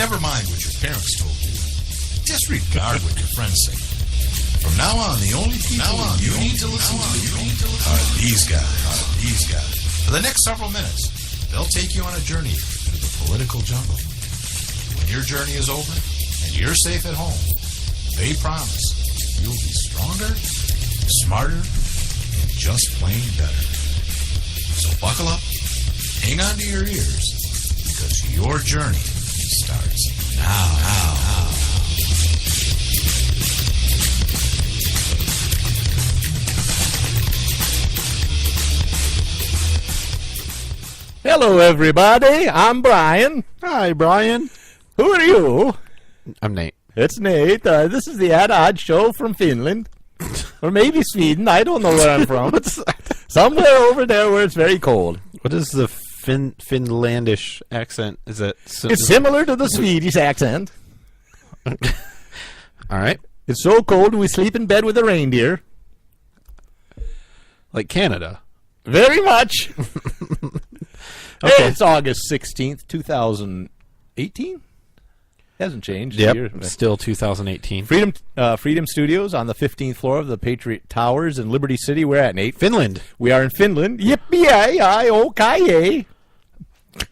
Never mind what your parents told you. Disregard what your friends say. From now on, the only people you need to listen to are these guys. For the next several minutes, they'll take you on a journey through the political jungle. When your journey is over and you're safe at home, they promise you'll be stronger, smarter, and just plain better. So buckle up, hang on to your ears, because your journey starts now. Hello, everybody. I'm Brian. Hi, Brian. Who are you? I'm Nate. It's Nate. This is the Odd Show from Finland. Or maybe Sweden. I don't know where I'm from. Somewhere over there where it's very cold. What is the Finlandish accent? Is it? It's similar to the Swedish accent. All right. It's so cold we sleep in bed with a reindeer. Like Canada. Very much. Okay. Hey, it's August 16th, 2018. Hasn't changed. Yep, still 2018. Freedom Studios on the 15th floor of the Patriot Towers in Liberty City. We're at, Nate? Finland. We are in Finland. Yippee-yi-yi-okay.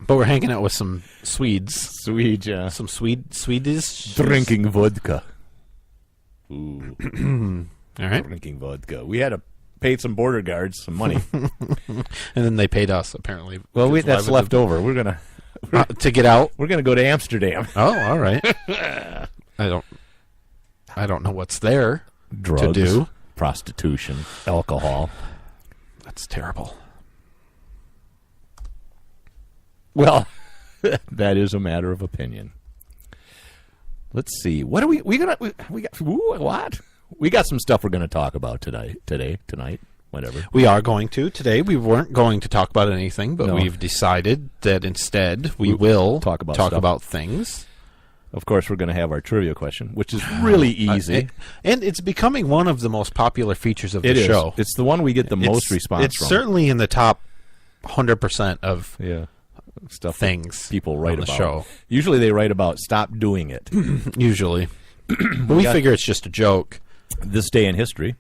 But we're hanging out with some Swedes. Swede, yeah. Some Swedish. Drinking vodka. Ooh. All right. Drinking vodka. We had to pay some border guards some money. And then they paid us, apparently. Well, that's left over. We're going to... to get out? We're going to go to Amsterdam. Oh, all right. I don't know what's there. Drugs, to do. Prostitution, alcohol. That's terrible. Well, that is a matter of opinion. Let's see. What are we got? What? We got some stuff we're going to talk about tonight, whatever. We are going to today. We weren't going to talk about anything, but No. we've decided that instead we will talk about talk stuff. about things. Of course, we're going to have our trivia question, which is really easy. And it's becoming one of the most popular features of the It is. show. It's the one we get the most response It's from. certainly in the top 100% of Stuff things people write on the about. show. Usually they write about stop doing it. Usually. But we figure it's just a joke. This day in history,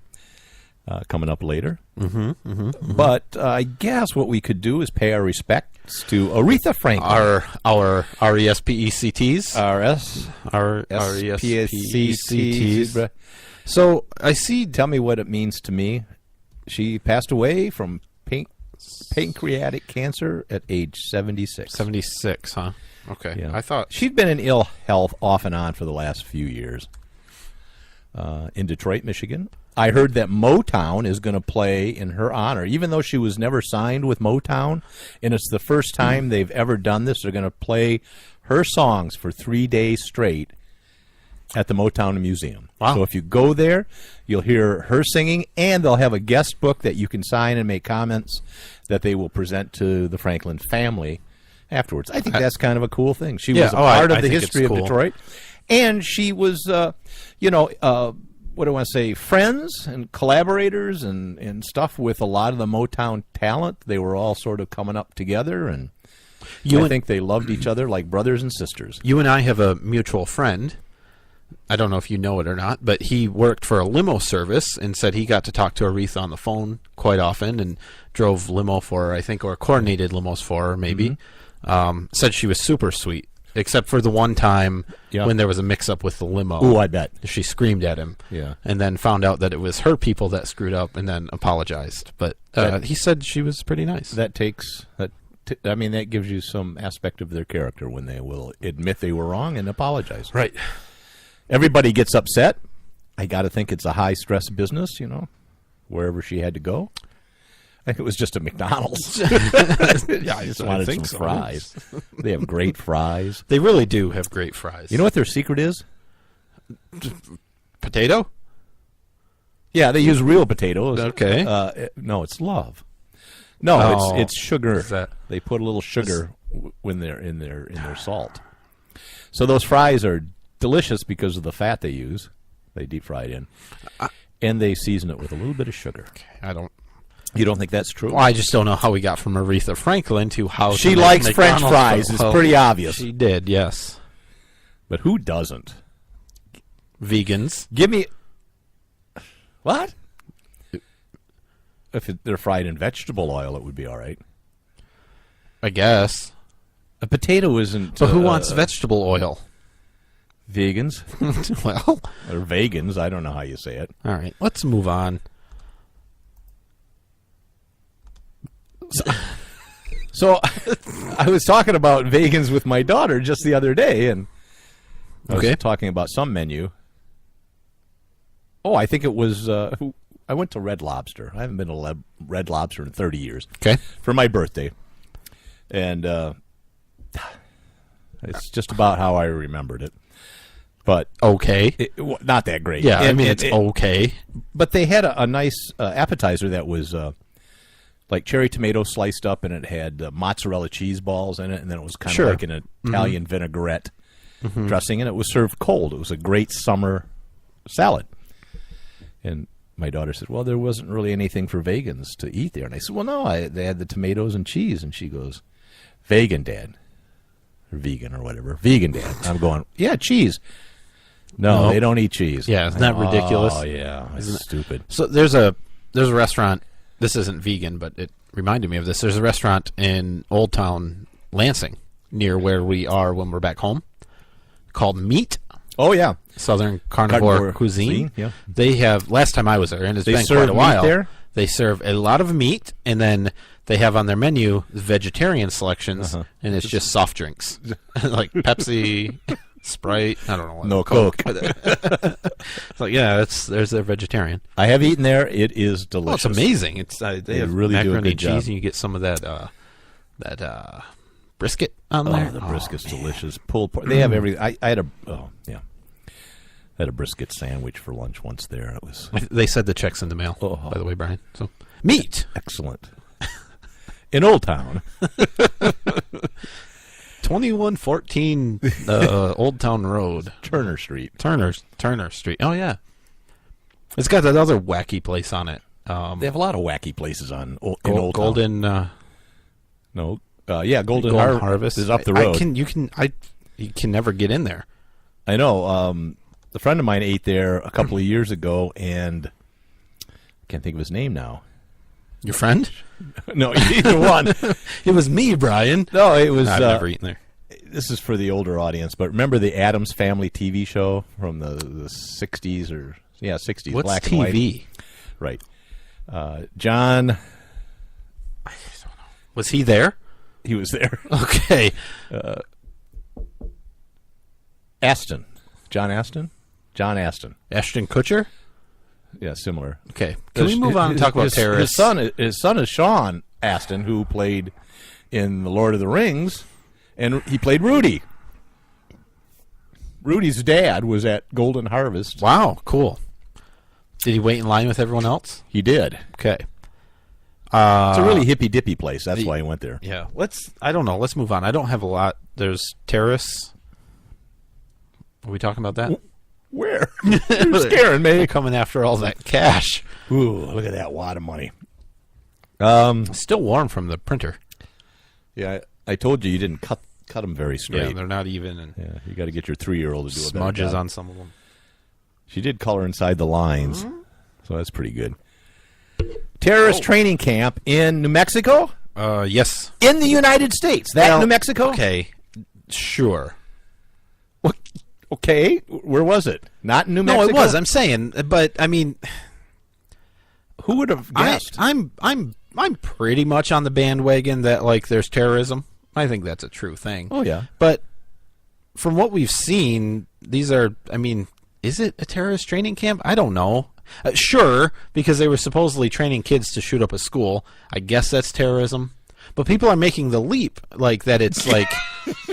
coming up later. But I guess what we could do is pay our respects to Aretha Franklin. Our R-E-S-P-E-C-Ts. Our R-E-S-P-E-C-Ts. So I see. Tell me what it means to me. She passed away from pancreatic cancer at age 76. 76, huh? Okay. Yeah. I thought she'd been in ill health off and on for the last few years. In Detroit, Michigan. I heard that Motown is going to play in her honor, even though she was never signed with Motown, and it's the first time they've ever done this. They're going to play her songs for 3 days straight at the Motown Museum. Wow. So if you go there, you'll hear her singing, and they'll have a guest book that you can sign and make comments that they will present to the Franklin family afterwards. I think that's kind of a cool thing. She was a part of the history of Detroit. And she was, what do I want to say, friends and collaborators and stuff with a lot of the Motown talent. They were all sort of coming up together, and I think they loved each other like brothers and sisters. You and I have a mutual friend. I don't know if you know it or not, but he worked for a limo service and said he got to talk to Aretha on the phone quite often and drove limo for her, I think, or coordinated limos for her, maybe. Said she was super sweet. Except for the one time when there was a mix-up with the limo. Ooh, I bet. She screamed at him. Yeah. And then found out that it was her people that screwed up and then apologized. But he said she was pretty nice. That gives you some aspect of their character when they will admit they were wrong and apologize. Right. Everybody gets upset. I got to think it's a high-stress business, wherever she had to go. I think it was just a McDonald's. I just wanted some fries. They have great fries. They really do have great fries. You know what their secret is? Potato? Yeah, they use real potatoes. Okay. No, it's love. No, it's sugar. What's that? They put a little sugar when they're in their salt. So those fries are delicious because of the fat they use. They deep fry it in, and they season it with a little bit of sugar. Okay, You don't think that's true? Well, I just don't know how we got from Aretha Franklin to how she likes French fries. It's pretty obvious. She did, yes. But who doesn't? Vegans. Give me what? If they're fried in vegetable oil, it would be all right. I guess. A potato isn't. But who wants vegetable oil? Vegans. Well, Or vegans. I don't know how you say it. all right. Let's move on. So I was talking about vegans with my daughter just the other day, and I was talking about some menu. Oh, I think it was. I went to Red Lobster. I haven't been to Red Lobster in 30 years. Okay. For my birthday, and it's just about how I remembered it. But Okay. not that great. Yeah, I mean, it's okay. But they had a nice appetizer that was like cherry tomato sliced up, and it had mozzarella cheese balls in it, and then it was kind of like an Italian vinaigrette dressing, and it was served cold. It was a great summer salad. And my daughter said, well, there wasn't really anything for vegans to eat there. And I said, well, no, they had the tomatoes and cheese. And she goes, vegan, Dad. Or vegan or whatever. Vegan, Dad. I'm going, yeah, cheese. No, they don't eat cheese. Yeah, isn't that ridiculous? Oh, yeah. It's stupid. So there's a restaurant. This isn't vegan, but it reminded me of this. There's a restaurant in Old Town, Lansing, near where we are when we're back home, called Meat. Oh, yeah. Southern Carnivore Cuisine. Yeah. They have, last time I was there, and it's been serve quite a while. meat there? They serve a lot of meat, and then they have on their menu vegetarian selections, and it's just soft drinks. Like Pepsi, Sprite, I don't know what. No Coke. It's like, yeah, there's their vegetarian. I have eaten there. It is delicious. Oh, it's amazing. It's they have really do a macaroni good and cheese, job. and you get some of that brisket on Oh, there. the brisket's delicious. Pulled pork. They have everything. I had a brisket sandwich for lunch once there. It was They said the check's in the mail, by the way, Brian. So meat. excellent. In Old Town. 2114 Old Town Road. Turner Street. Turner Street. Oh, yeah. It's got that other wacky place on it. They have a lot of wacky places in Old Golden. Town. Golden Golden Harvest is up the road. You can never get in there. I know. A friend of mine ate there a couple of years ago, and I can't think of his name now. Your friend? No, either one. It was me, Brian. No, it was. I've never eaten there. This is for the older audience, but remember the Addams Family TV show from the 60s or 60s, What's black TV? and white. Right. John. I don't know. Was he there? He was there. Okay. Aston. John Aston. Ashton Kutcher? Yeah, similar. Okay. Can we move on and talk about terrorists? His son is Sean Aston, who played in The Lord of the Rings, and he played Rudy. Rudy's dad was at Golden Harvest. Wow, cool. Did he wait in line with everyone else? He did. Okay. It's a really hippy-dippy place. That's why I went there. Yeah. I don't know. Let's move on. I don't have a lot. There's terrorists. Are we talking about that? Where? You're scaring me. They're coming after all that cash. Ooh, look at that wad of money. Still warm from the printer. Yeah, I told you didn't cut them very straight. Yeah, they're not even. And yeah, you got to get your 3-year-old to do a better smudges job. on some of them. She did color inside the lines, so that's pretty good. Terrorist training camp in New Mexico? Yes. In the United States. New Mexico? Okay, sure. Okay, where was it? Not in New Mexico? No, it was. I'm saying, but I mean, who would have guessed? I'm pretty much on the bandwagon that like there's terrorism. I think that's a true thing. Oh yeah. But from what we've seen, these are. I mean, is it a terrorist training camp? I don't know. Sure, because they were supposedly training kids to shoot up a school. I guess that's terrorism. But people are making the leap, like that. It's like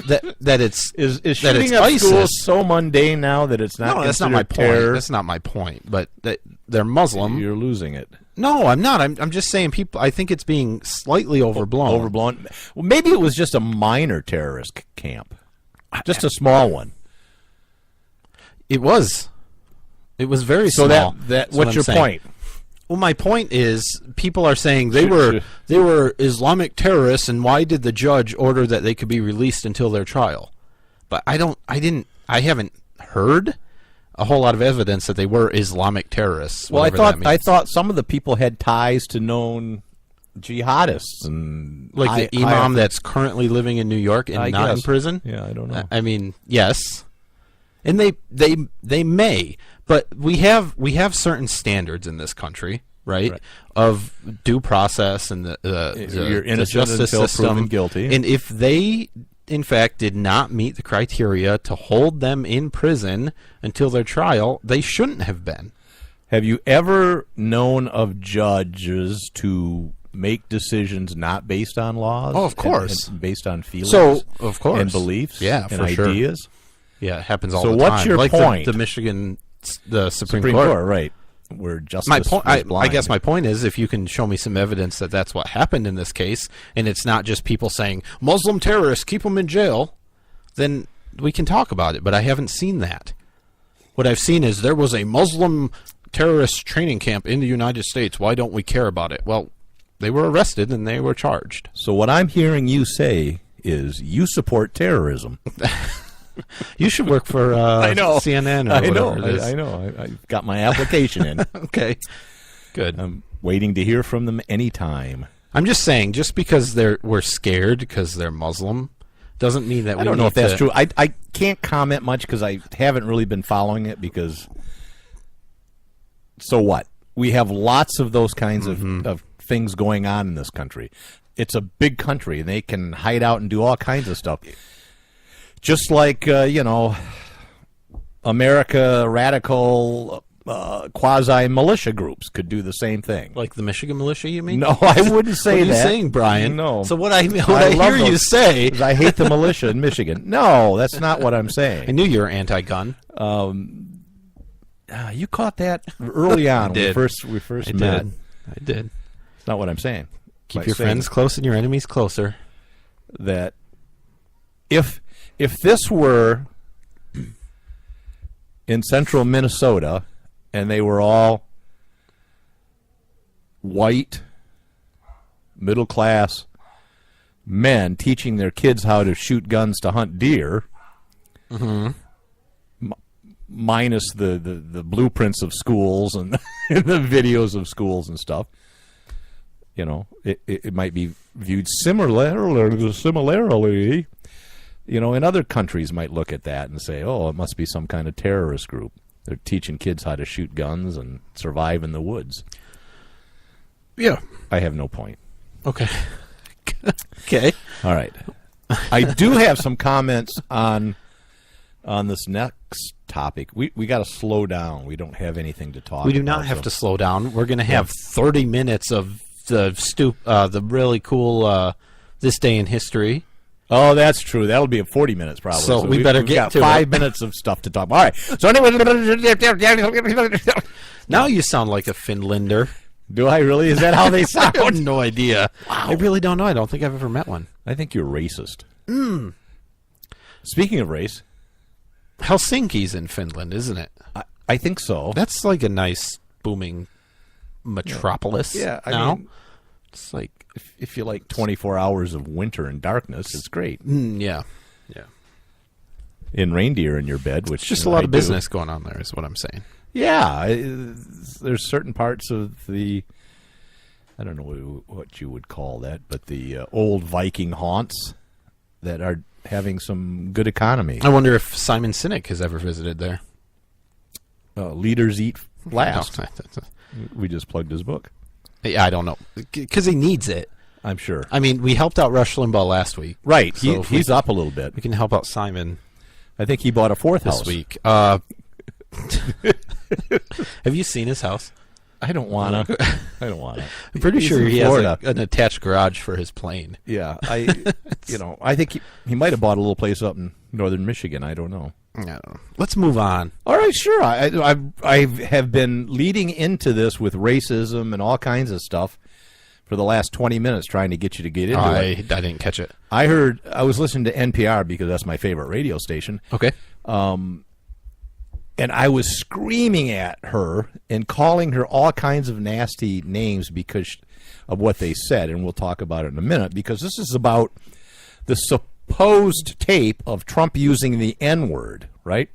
that it's is that shooting it's up ISIS. schools so mundane now that it's not. No, that's not my point. That's not my point. But they're Muslim. You're losing it. No, I'm not. I'm just saying people. I think it's being slightly overblown. Overblown. Well, maybe it was just a minor terrorist camp, just a small one. It was. It was very so small. That what's your point? Well, my point is, people are saying they were Islamic terrorists, and why did the judge order that they could be released until their trial? But I didn't I haven't heard a whole lot of evidence that they were Islamic terrorists. Well, whatever that I means. thought some of the people had ties to known jihadists and Like the imam that's currently living in New York and not in prison. Yeah, I don't know. I mean, yes, and they may, but we have certain standards in this country, right? Of due process and You're the innocent justice until system. proven guilty. And if they, in fact, did not meet the criteria to hold them in prison until their trial, they shouldn't have been. Have you ever known of judges to make decisions not based on laws? Oh, of course. And based on feelings. So, of course. And beliefs. Yeah, and for sure. ideas. Yeah, it happens all So the what's time. your like point? The Michigan, the Supreme Supreme Court. Court, right? Where justice My point. was blind. I guess my point is, if you can show me some evidence that that's what happened in this case, and it's not just people saying Muslim terrorists, keep them in jail, then we can talk about it. But I haven't seen that. What I've seen is there was a Muslim terrorist training camp in the United States. Why don't we care about it? Well, they were arrested and they were charged. So what I'm hearing you say is you support terrorism. You should work for I know. CNN or I know. whatever it is. I know. I've got my application in. Okay, good. I'm waiting to hear from them anytime. I'm just saying, just because we're scared because they're Muslim, doesn't mean that we I don't know need if that's to- true. I can't comment much because I haven't really been following it because so what? We have lots of those kinds of things going on in this country. It's a big country, and they can hide out and do all kinds of stuff. Just like, America radical quasi-militia groups could do the same thing. Like the Michigan militia, you mean? No, I wouldn't say What are you that. saying, Brian? No. So what I love hear you those- say, 'cause I hate the militia in Michigan. No, that's not what I'm I saying. knew you were anti-gun. You caught that early on when did. we first I met. did. I did. It's not what I'm saying. Keep I'm your saying friends close and your enemies closer. that if this were in central Minnesota and they were all white, middle class men teaching their kids how to shoot guns to hunt deer, minus the blueprints of schools and the videos of schools and stuff, it might be viewed similarly. And other countries might look at that and say, oh, it must be some kind of terrorist group. They're teaching kids how to shoot guns and survive in the woods. Yeah. I have no point. Okay. Okay. All right. I do have some comments on this next topic. We got to slow down. We don't have anything to talk about. We do not have to slow down. We're going to have 30 minutes of the really cool This Day in History. Oh, that's true. That'll be 40 minutes probably. So we better we've get got to 5 it. minutes of stuff to talk about. All right. So anyway, Now you sound like a Finlander. do I really? Is that how they I sound? have no idea. I really don't know. I don't think I've ever met one. I think you're racist. Speaking of race, Helsinki's in Finland, isn't it? I think so. That's like a nice booming metropolis. Yeah, I now. mean, It's like, if you like 24 hours of winter and darkness, it's great. yeah. In reindeer in your bed, which It's just a lot of business going on there, is what I'm saying. Yeah, there's certain parts of the, I don't know what you would call that, but the old Viking haunts that are having some good economy. I wonder if Simon Sinek has ever visited there. Leaders eat last. No, We just plugged his book. yeah, I don't know. Because he needs it. I'm sure. I mean, we helped out Rush Limbaugh last week. Right. So if we- He's up a little bit. We can help out Simon I think he bought a fourth this house. week. Have you seen his house? I don't want to. I don't want to. I'm pretty He's sure in he Florida. has an attached garage for his plane. Yeah, I think he might have bought a little place up in northern Michigan. I don't know. I don't know. Let's move on. All right, sure. I have been leading into this with racism and all kinds of stuff for the last 20 minutes, trying to get you to get into it. I didn't catch it. I was listening to NPR because that's my favorite radio station. Okay. And I was screaming at her and calling her all kinds of nasty names because of what they said, and we'll talk about it in a minute, because this is about the supposed tape of Trump using the N-word, right?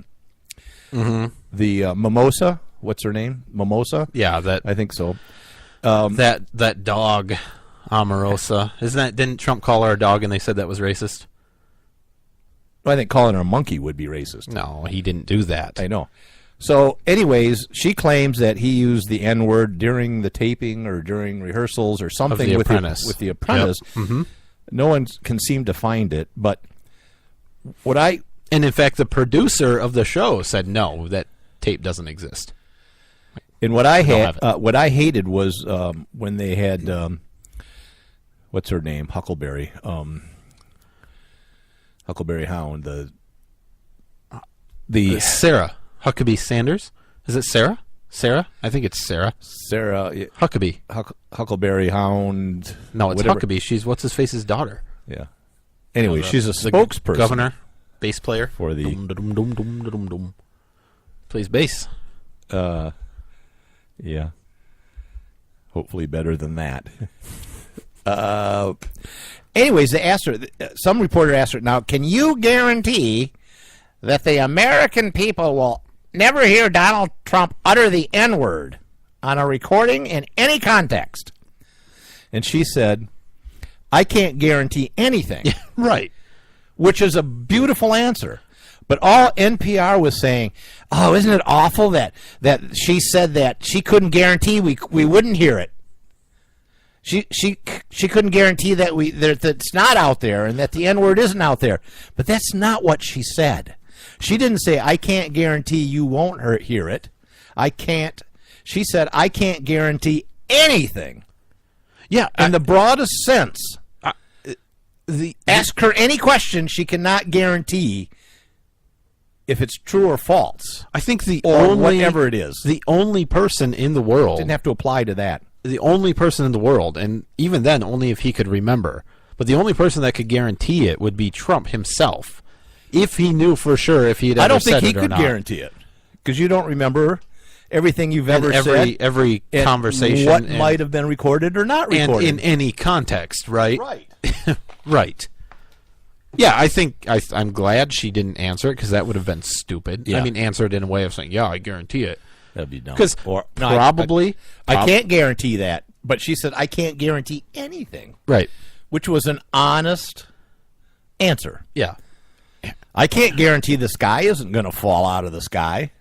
Mm-hmm. The Mimosa, what's her name? Mimosa? Yeah, that I think so. that dog, Omarosa. Didn't Trump call her a dog and they said that was racist? I think calling her a monkey would be racist. No, he didn't do that. I know. So, anyways, she claims that he used the N-word during the taping or during rehearsals or something with the Apprentice. Yep. Mm-hmm. No one can seem to find it, but and in fact, the producer of the show said no, that tape doesn't exist. And what I hated was when they had what's her name, Huckleberry Hound, the Sarah Huckabee Sanders. Is it Sarah? Sarah? I think it's Sarah. Sarah Huckabee. Huckleberry Hound. No, it's whatever. Huckabee. She's what's his face's daughter. Yeah. Anyway, she's a spokesperson, governor, bass player for the plays bass. Yeah. Hopefully better than that. Anyways, they asked her. Some reporter asked her, "Now, can you guarantee that the American people will never hear Donald Trump utter the N-word on a recording in any context?" And she said, "I can't guarantee anything." Right. Which is a beautiful answer. But all NPR was saying, "Oh, isn't it awful that she said that she couldn't guarantee we wouldn't hear it. She couldn't guarantee that that it's not out there and that the N-word isn't out there." But that's not what she said. She didn't say, "I can't guarantee you won't hear it. I can't." She said, "I can't guarantee anything." Yeah, in the broadest sense. Ask her any question, she cannot guarantee if it's true or false. I think whatever it is. The only person in the world didn't have to apply to that. The only person in the world, and even then only if he could remember, but the only person that could guarantee it would be Trump himself, if he knew for sure if he had ever said it or not. I don't think he could guarantee it, because you don't remember everything you've ever said. Every conversation. What might have been recorded or not recorded. And in any context, right? Right. Right. Yeah, I'm glad she didn't answer it, because that would have been stupid. Yeah. I mean, answer it in a way of saying, "Yeah, I guarantee it." That'd be dumb. Because probably... I can't guarantee that. But she said, "I can't guarantee anything." Right. Which was an honest answer. Yeah. I can't guarantee the sky isn't going to fall out of the sky.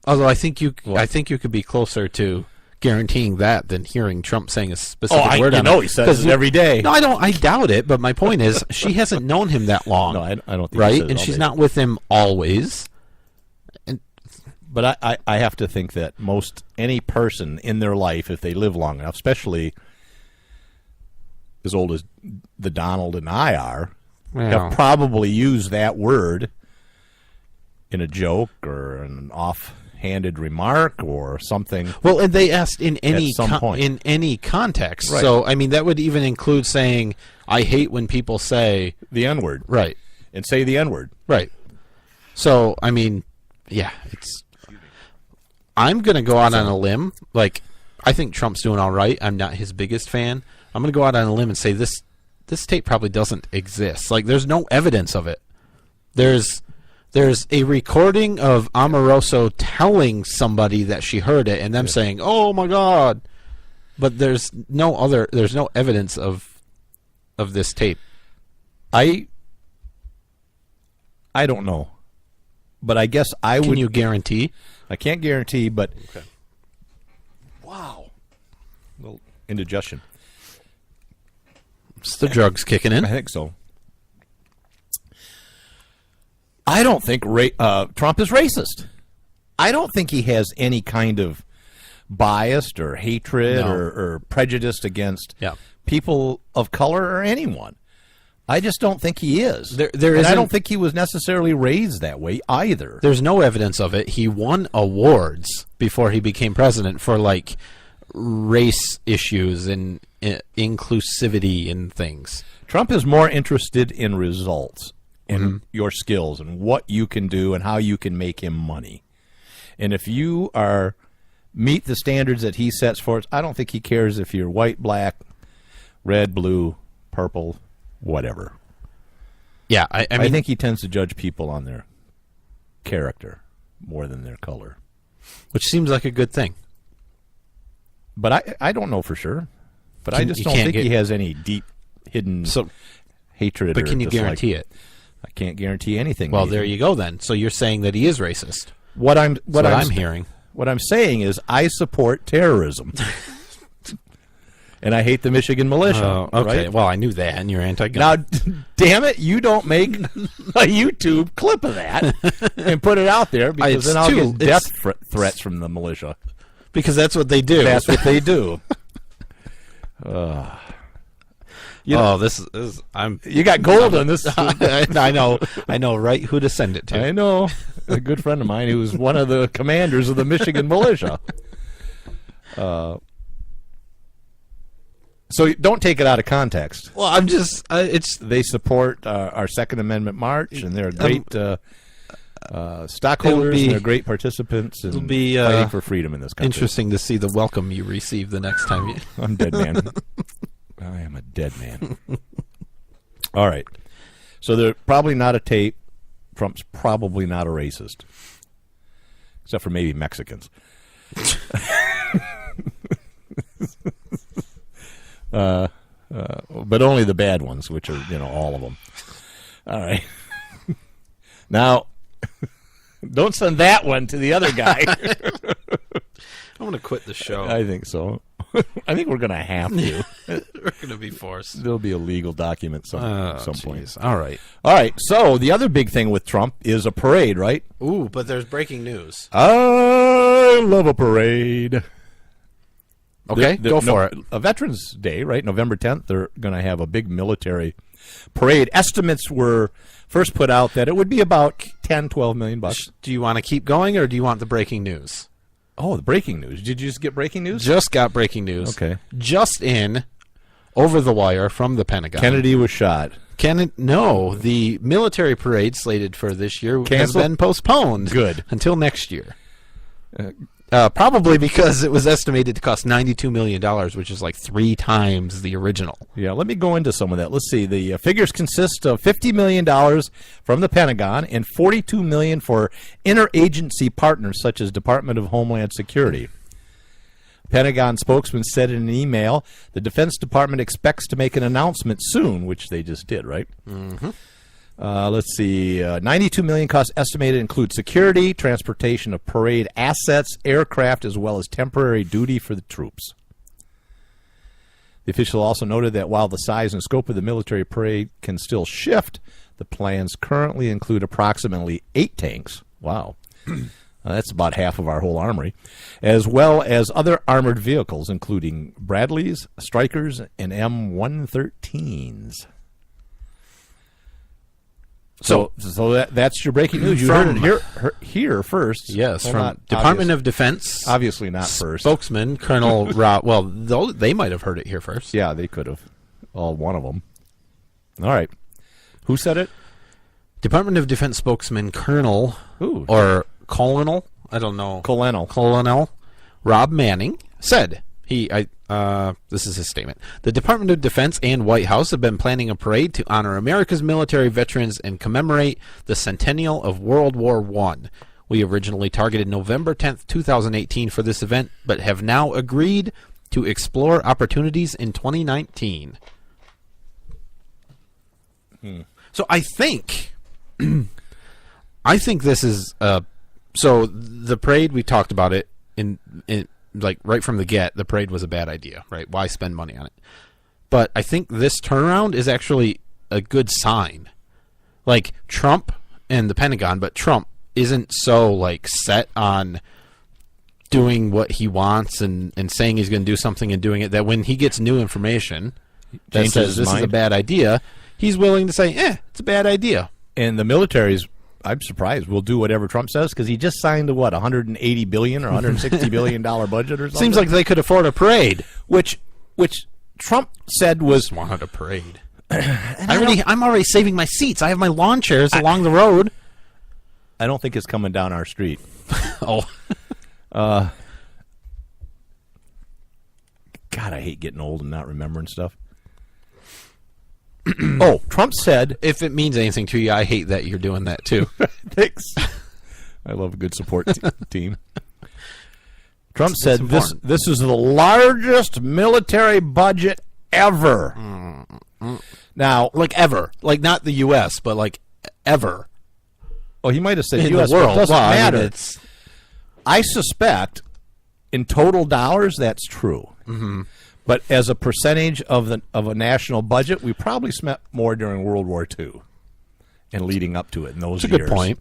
Although I think you could be closer to guaranteeing that than hearing Trump saying a specific word. He says it every day. No, I doubt it. But my point is, she hasn't known him that long. No, I don't think. Right, and she's not with him always. But I have to think that any person in their life, if they live long enough, especially as old as the Donald and I are, have probably used that word in a joke or an offhanded remark or something. Well, and they asked in any context. Right. So, I mean, that would even include saying, "I hate when people say the N-word." Right. And say the N-word. Right. So, I mean, yeah, I'm going to go out on a limb. Like, I think Trump's doing all right. I'm not his biggest fan. I'm going to go out on a limb and say this tape probably doesn't exist. Like, there's no evidence of it. There's a recording of Omarosa telling somebody that she heard it and them saying, "Oh my God," but there's no evidence of this tape. I don't know, but I guess I would. Can you guarantee? I can't guarantee, but okay. Wow, a little indigestion. It's the drugs kicking in. I think so. I don't think Trump is racist. I don't think he has any kind of bias or hatred or prejudice against people of color or anyone. I just don't think he is. And I don't think he was necessarily raised that way either. There's no evidence of it. He won awards before he became president for, like, race issues and inclusivity and things. Trump is more interested in results and your skills and what you can do and how you can make him money. And if you meet the standards that he sets forth, I don't think he cares if you're white, black, red, blue, purple, whatever. Yeah, I mean, I think he tends to judge people on their character more than their color. which seems like a good thing. But I don't know for sure. But I just you don't can't think he has any deep, hidden hatred. But or can you dislike. guarantee it? I can't guarantee anything. Well, Nathan. there you go then. So you're saying that he is racist. What I'm hearing. What I'm saying is I support terrorism. And I hate the Michigan militia. Okay, right? well, I knew that, and you're anti-gun. Now, damn it, you don't make a YouTube clip of that and put it out there because then I'll get death threats from the militia. Because that's what they do. That's what they do. You got gold on this. I know, right? Who to send it to? I know. A good friend of mine who was one of the commanders of the Michigan militia. So don't take it out of context. Well, I'm just They support our Second Amendment march, and they're great stockholders, and they're great participants in fighting for freedom in this country. Interesting to see the welcome you receive the next time you. I'm dead man. I am a dead man. All right. So they're probably not a tape. Trump's probably not a racist. Except for maybe Mexicans. But only the bad ones, which are, all of them. All right. Now, don't send that one to the other guy. I'm going to quit the show. I think so. I think we're going to have to. We're going to be forced. There'll be a legal document some point. All right. All right. So the other big thing with Trump is a parade, right? Ooh, but there's breaking news. I love a parade. Okay, go for it. A Veterans Day, right? November 10th, they're going to have a big military parade. Estimates were first put out that it would be about $10-12 million. Do you want to keep going, or do you want the breaking news? Oh, the breaking news. Did you just get breaking news? Just got breaking news. Okay. Just in, over the wire from the Pentagon. Kennedy was shot. No, the military parade slated for this year has been postponed. Good. Until next year. Probably because it was estimated to cost $92 million, which is like 3 times the original. Yeah, let me go into some of that. Let's see. The figures consist of $50 million from the Pentagon and $42 million for interagency partners such as Department of Homeland Security. Pentagon spokesman said in an email, the Defense Department expects to make an announcement soon, which they just did, right? Mm-hmm. Let's see. $92 million costs estimated include security, transportation of parade assets, aircraft, as well as temporary duty for the troops. The official also noted that while the size and scope of the military parade can still shift, the plans currently include approximately 8 tanks. Wow. That's about half of our whole armory, as well as other armored vehicles, including Bradleys, Strykers, and M113s. So that's your breaking news. You heard it here first. Yes, from Department of Defense. Obviously not first. Spokesman Colonel Rob. Well, they might have heard it here first. Yeah, they could have. All one of them. All right. Who said it? Department of Defense spokesman Colonel or Colonel. I don't know. Colonel Rob Manning said this is his statement. The Department of Defense and White House have been planning a parade to honor America's military veterans and commemorate the centennial of World War I. We originally targeted November 10th, 2018 for this event, but have now agreed to explore opportunities in 2019. So I think this is so the parade, we talked about it in like right from the get. The parade was a bad idea, right? Why spend money on it? But I think this turnaround is actually a good sign. Like Trump and the Pentagon, but Trump isn't so like set on doing what he wants and saying he's going to do something and doing it, that when he gets new information that says this is a bad idea, he's willing to say, it's a bad idea. And the military's, I'm surprised, will do whatever Trump says, because he just signed a, $180 billion or $160 billion budget or something? Seems like they could afford a parade. Which Trump said was... Just wanted a parade. I'm already saving my seats. I have my lawn chairs along the road. I don't think it's coming down our street. Oh. God, I hate getting old and not remembering stuff. Trump said... If it means anything to you, I hate that you're doing that, too. Thanks. I love a good support team. Trump said this is the largest military budget ever. Now, like ever. Like not the U.S., but like ever. Well, he might have said in U.S., the world. but it doesn't matter. I mean, I suspect in total dollars that's true. Mm-hmm. But as a percentage of a national budget, we probably spent more during World War II and leading up to it in those years. That's a good point.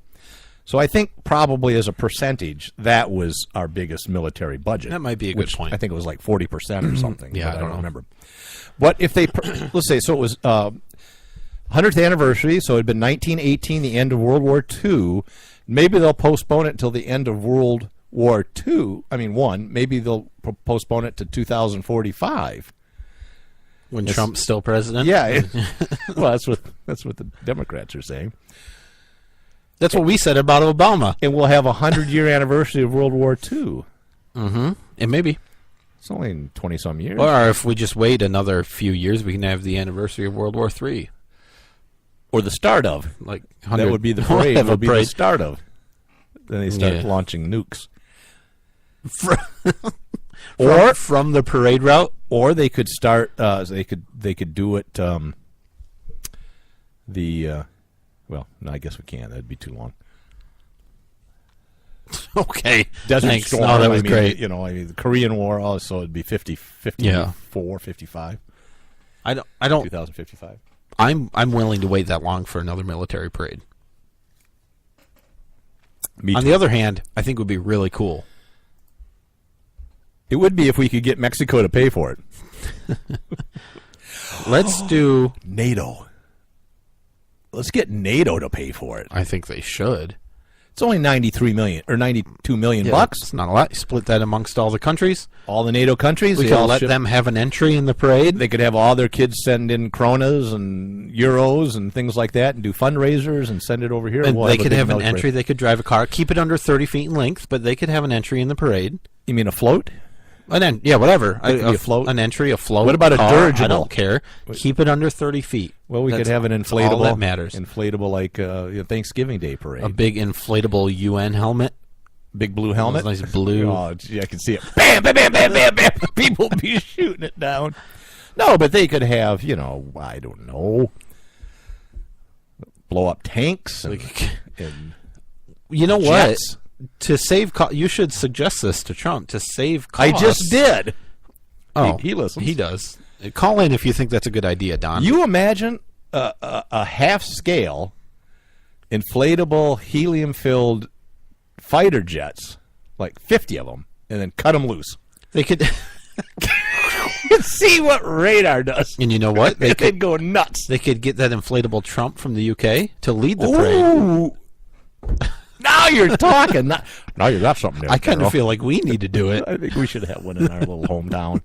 So I think probably as a percentage, that was our biggest military budget. That might be a good point. I think it was like 40% or something. Yeah, I don't know. remember. But if they, let's say, so it was 100th anniversary, so it had been 1918, the end of World War II. Maybe they'll postpone it until the end of World War II. I mean, maybe they'll postpone it to 2045. When Trump's still president? Yeah. Well, that's what the Democrats are saying. That's what we said about Obama. And we'll have a 100-year anniversary of World War II. Mm-hmm. And maybe. It's only in 20-some years. Or if we just wait another few years, we can have the anniversary of World War III. Or the start of. Like that would be the parade. That would be the start of. Then they start launching nukes. From the parade route? Or they could start, they could do it, well, no, I guess we can't. That'd be too long. Okay. Desert Storm. No, that was great. You know, the Korean War also it'd be 54, 55. I don't 2055. I'm willing to wait that long for another military parade. On the other hand, I think it would be really cool. It would be if we could get Mexico to pay for it. Let's do NATO. Let's get NATO to pay for it. I think they should. It's only $93 million or $92 million bucks. It's not a lot. You split that amongst all the countries. All the NATO countries. We could let them have an entry in the parade. They could have all their kids send in kronas and euros and things like that and do fundraisers and send it over here. And they could have an entry. They could drive a car. Keep it under 30 feet in length, but they could have an entry in the parade. You mean a float? Yeah, whatever. A float. An entry, a float. What about a dirigible? I don't care. Keep it under 30 feet. Well, we could have an inflatable. All that matters. Inflatable like Thanksgiving Day parade. A big inflatable UN helmet. Big blue helmet. Nice blue. Oh, gee, I can see it. Bam, bam, bam, bam, bam, bam. People be shooting it down. No, but they could have, I don't know, blow up tanks and you know jets. What? To save cost, you should suggest this to Trump to save costs. I just did. Oh, he listens. He does. Call in if you think that's a good idea, Don. You imagine a half-scale, inflatable, helium-filled fighter jets, like 50 of them, and then cut them loose. They could see what radar does. And you know what? They could go nuts. They could get that inflatable Trump from the UK to lead the parade. Now you're talking. Now you got something there. I kind of feel like we need to do it. I think we should have one in our little hometown.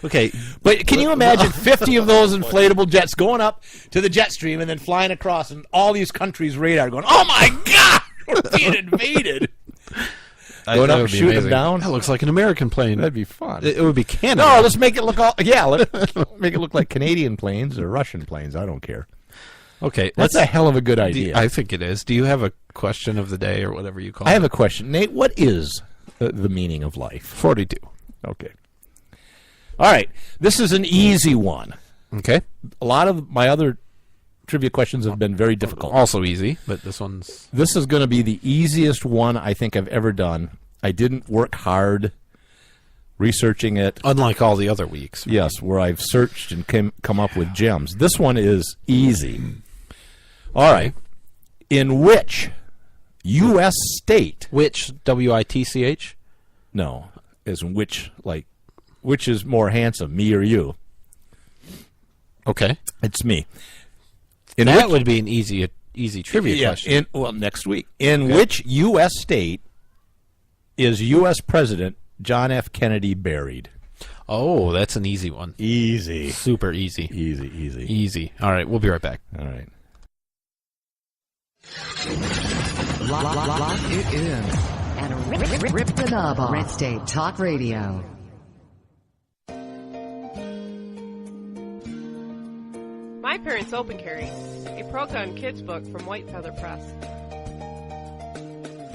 Okay, but can you imagine 50 of those inflatable jets going up to the jet stream and then flying across, and all these countries' radar going, "Oh my God, we're being invaded!" Going up and shooting them down. That looks like an American plane. That'd be fun. It would be Canada. No, let's make it look let's make it look like Canadian planes or Russian planes. I don't care. Okay, that's a hell of a good idea. I think it is. Do you have a question of the day or whatever you call it? I have a question, Nate. What is the meaning of life? 42. Okay. All right. This is an easy one. Okay. A lot of my other trivia questions have been very difficult. Also easy, but this is going to be the easiest one I think I've ever done. I didn't work hard researching it. Unlike all the other weeks. Yes, where I've searched and come up with gems. This one is easy. All right. In which U.S. state? Which, W-I-T-C-H? No, as in which is more handsome, me or you? Okay. It's me. That would be an easy trivia question. Next week. In which U.S. state is U.S. President John F. Kennedy buried? Oh, that's an easy one. Easy. Super easy. Easy. All right, we'll be right back. All right. Lock it in. And rip the knob off. Red State Talk Radio. My Parents Open Carry, a pro-gun kids book from White Feather Press.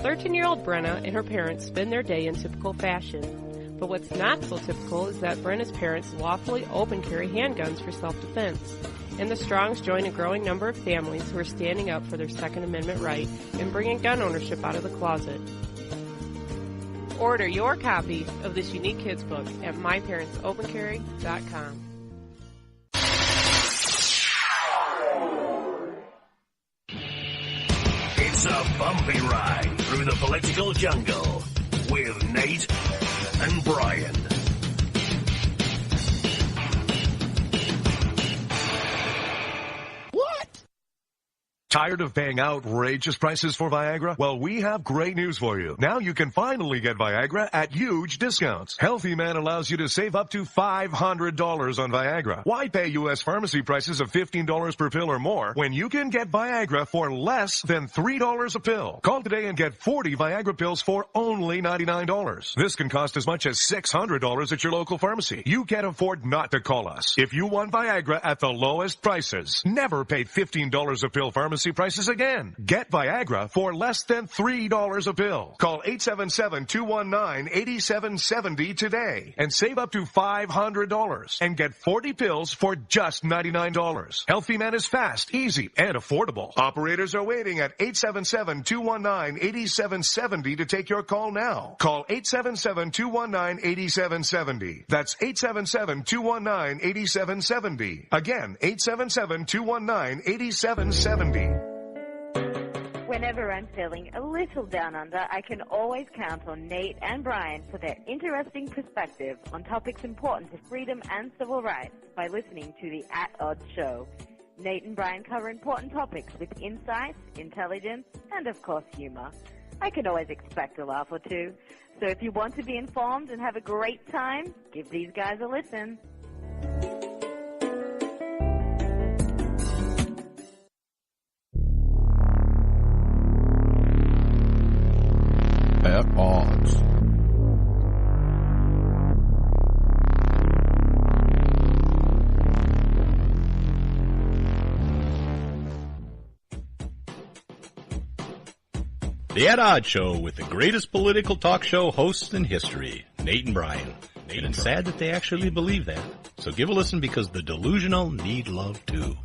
13-year-old Brenna and her parents spend their day in typical fashion. But what's not so typical is that Brenna's parents lawfully open carry handguns for self-defense. And the Strongs join a growing number of families who are standing up for their Second Amendment right and bringing gun ownership out of the closet. Order your copy of this unique kids book at myparentsopencarry.com. It's a bumpy ride through the political jungle with Nate and Brian. Tired of paying outrageous prices for Viagra? Well, we have great news for you. Now you can finally get Viagra at huge discounts. Healthy Man allows you to save up to $500 on Viagra. Why pay U.S. pharmacy prices of $15 per pill or more when you can get Viagra for less than $3 a pill? Call today and get 40 Viagra pills for only $99. This can cost as much as $600 at your local pharmacy. You can't afford not to call us. If you want Viagra at the lowest prices, never pay $15 a pill pharmacy prices again. Get Viagra for less than $3 a pill. Call 877-219-8770 today and save up to $500 and get 40 pills for just $99. Healthy Man is fast, easy, and affordable. Operators are waiting at 877-219-8770 to take your call now. Call 877-219-8770. That's 877-219-8770. Again, 877-219-8770. Whenever I'm feeling a little down under, I can always count on Nate and Brian for their interesting perspective on topics important to freedom and civil rights by listening to the At Odds Show. Nate and Brian cover important topics with insight, intelligence, and of course humor. I can always expect a laugh or two. So if you want to be informed and have a great time, give these guys a listen. At Odds. The At Odds Show with the greatest political talk show hosts in history, Nate and Brian. And it's sad that they actually believe that. So give a listen because the delusional need love too.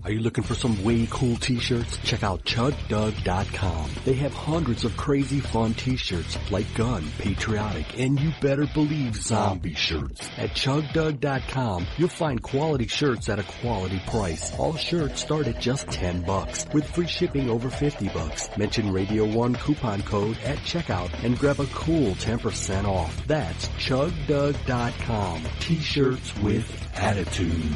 Are you looking for some way cool t-shirts? Check out ChugDug.com. They have hundreds of crazy fun t-shirts like gun, patriotic, and you better believe zombie shirts. At ChugDug.com, you'll find quality shirts at a quality price. All shirts start at just $10 with free shipping over $50. Mention Radio 1 coupon code at checkout and grab a cool 10% off. That's ChugDug.com. T-shirts with attitude.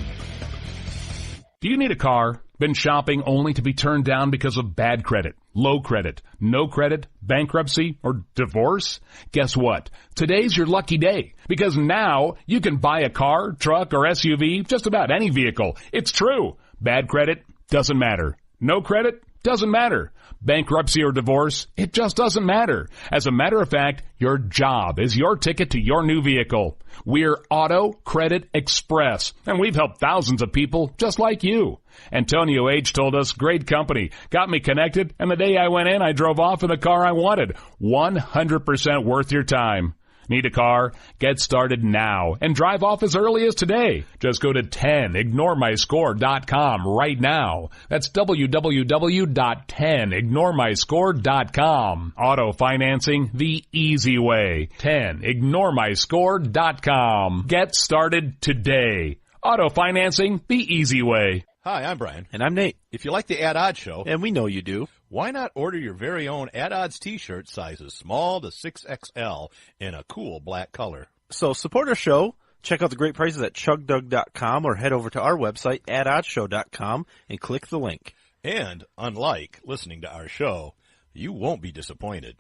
Do you need a car? Been shopping only to be turned down because of bad credit, low credit, no credit, bankruptcy, or divorce? Guess what? Today's your lucky day because now you can buy a car, truck, or SUV, just about any vehicle. It's true. Bad credit doesn't matter. No credit doesn't matter. Bankruptcy or divorce, it just doesn't matter. As a matter of fact, your job is your ticket to your new vehicle. We're Auto Credit Express, and we've helped thousands of people just like you. Antonio H. told us, great company, got me connected, and the day I went in, I drove off in the car I wanted. 100% worth your time. Need a car? Get started now and drive off as early as today. Just go to 10ignoremyscore.com right now. That's www.10ignoremyscore.com. Auto financing the easy way. 10ignoremyscore.com. Get started today. Auto financing the easy way. Hi, I'm Brian. And I'm Nate. If you like the At Odds Show, and we know you do, why not order your very own At Odds t-shirt sizes small to 6XL in a cool black color? So support our show. Check out the great prices at chugdug.com or head over to our website, atoddshow.com, and click the link. And unlike listening to our show, you won't be disappointed.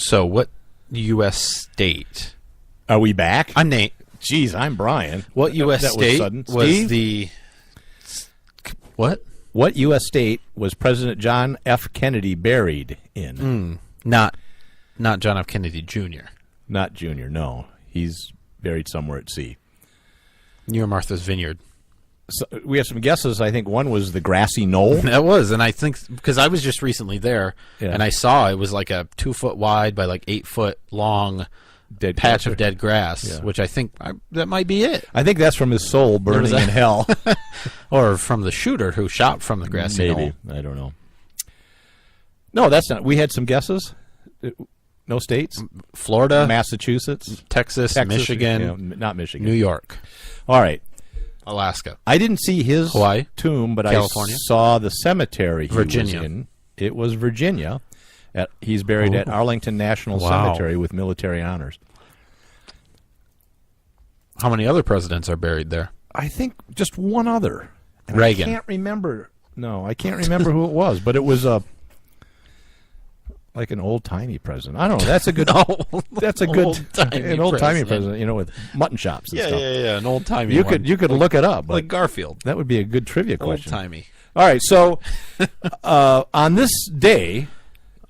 So what U.S. state? Are we back? I'm Nate. Jeez, I'm Brian. What U.S. That state was was the... What? What U.S. state was President John F. Kennedy buried in? Not John F. Kennedy Jr. Not Jr., no. He's buried somewhere at sea. Near Martha's Vineyard. So we have some guesses. I think one was the grassy knoll. That was, and I think because I was just recently there, and I saw it was like a 2 foot wide by like 8 foot long patch of dead grass, which I think that might be it. I think that's from his soul burning in hell, or from the shooter who shot from the grassy knoll. I don't know. No, that's not. We had some guesses. No states. Florida, Massachusetts, Texas, Michigan, not Michigan, New York. All right. Alaska. I didn't see his Hawaii, tomb, but California. I saw the cemetery he Virginia. was in. It was Virginia. He's buried at Arlington National Cemetery with military honors. How many other presidents are buried there? I think just one other. And Reagan. I can't remember. No, I can't remember who it was, but it was like an old-timey president. I don't know. That's a good. That's a good an old-timey president. You know, with mutton chops and stuff. Yeah. An old-timey. You could look it up, like Garfield. That would be a good trivia question. Old-timey. All right. So, on this day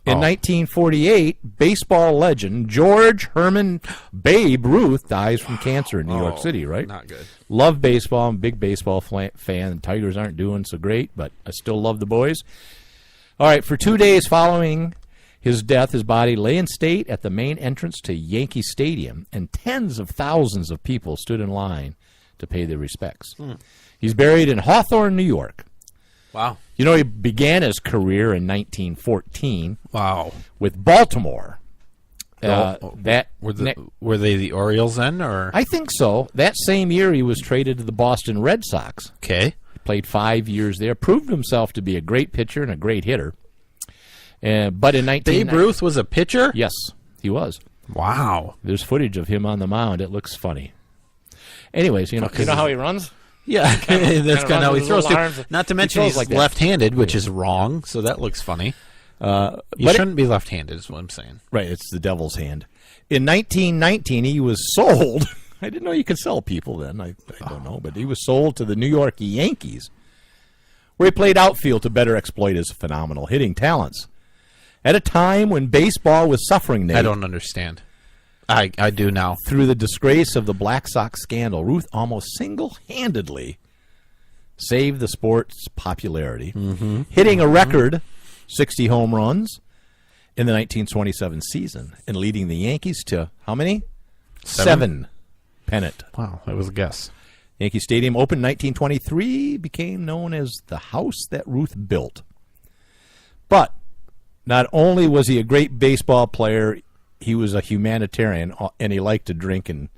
in 1948, baseball legend George Herman Babe Ruth dies from cancer in New York City. Right. Not good. Love baseball. I'm a big baseball fan. The Tigers aren't doing so great, but I still love the boys. All right. For 2 days following his death, his body lay in state at the main entrance to Yankee Stadium, and tens of thousands of people stood in line to pay their respects. He's buried in Hawthorne, New York. Wow. You know, he began his career in 1914. Wow. With Baltimore. Were they the Orioles then, or? I think so. That same year, he was traded to the Boston Red Sox. Okay. Played 5 years there. Proved himself to be a great pitcher and a great hitter. But in Babe Ruth was a pitcher? Yes, he was. Wow. There's footage of him on the mound. It looks funny. Anyways, you know how he runs? Yeah, that's kind of how he throws too. Not to mention he's like left-handed, which is wrong, so that looks funny. You shouldn't be left-handed is what I'm saying. Right, it's the devil's hand. In 1919, he was sold. I didn't know you could sell people then. I don't know, but he was sold to the New York Yankees, where he played outfield to better exploit his phenomenal hitting talents. At a time when baseball was suffering, Nate, I don't understand. I do now. Through the disgrace of the Black Sox scandal, Ruth almost single-handedly saved the sport's popularity, hitting a record 60 home runs in the 1927 season and leading the Yankees to how many? 7 pennant. Wow, that was a guess. Yankee Stadium opened in 1923, became known as the house that Ruth built. But not only was he a great baseball player, he was a humanitarian, and he liked to drink and